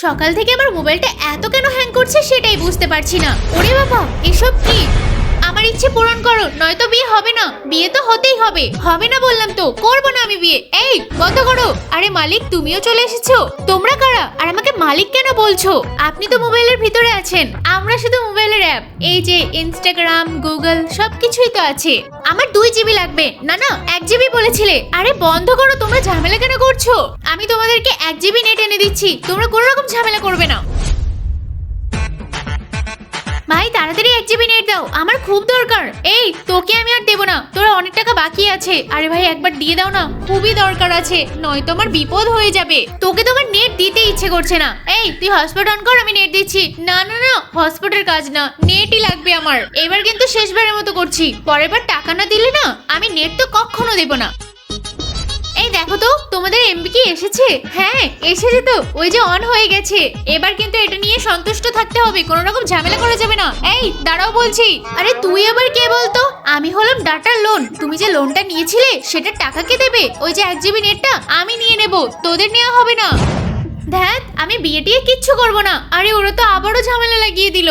সকাল থেকে আমার মোবাইলটা এত কেন হ্যাং করছে সেটাই বুঝতে পারছি না। ওরে বাবা, এসব কি? আমার ইচ্ছে পূরণ করো, নয়তো বিয়ে হবে না। বিয়ে তো হতেই হবে। হবে না বললাম তো, করবো না আমি বিয়ে। এই বন্ধ করো। আরে মালিক, তুমিও চলে এসেছো? তোমরা কারা আর আমাকে মালিক কেন বলছো? আপনি তো মোবাইলের ভিতরে আছেন, আমরা শুধু মোবাইলের অ্যাপ। এই যে ইনস্টাগ্রাম, গুগল সবকিছুই তো আছে। আমার 2 জিবি লাগবে। না না, 1 জিবি বলেছিলে। আরে বন্ধ করো, তোমরা ঝামেলা কেন করছো? আমি তোমাদেরকে 1 জিবি নেট এনে দিচ্ছি, তোমরা কোনো রকম ঝামেলা করবে না। ভাই তাড়াতাড়ি 1 জিবি নেট দাও, আমার খুব দরকার। এই তোকে আমি আর দেবো না, তোরা অনেক টাকা বাকি আছে। আরে ভাই একবার দিয়ে দাও না, খুবই দরকার আছে, নয়তো আমার বিপদ হয়ে যাবে। তোকে তো আমার নেট দিতে ইচ্ছে করছে না। এই তুই হটস্পট অন কর, আমি নেট দিচ্ছি। না না না, হটস্পটের কাজ না, নেটই লাগবে আমার। এবার কিন্তু শেষবারের মতো করছি, পরের বার টাকা না দিলে না আমি নেট তো কখনো দেবো না। এই দেখো তো তোমাদের এমবি কি এসেছে? হ্যাঁ এসেছে তো, ওই যে অন হয়ে গেছে। এবার কিন্তু এটা নিয়ে সন্তুষ্ট থাকতে হবে, কোনো রকম ঝামেলা করা যাবে না। এই দাঁড়াও বলছি। আরে তুই আবার কে বলতো? আমি হলাম ডাটার লোন। তুমি যে লোনটা নিয়েছিলে সেটার টাকা কে দেবে? ওই যে 1 জিবি নেটটা আমি নিয়ে নেব, তোদের নেওয়া হবে না। ধ্যাত, আমি বিয়ে টিয়ে কিচ্ছু করবো না। আরে ওরা তো আবারও ঝামেলা লাগিয়ে দিল।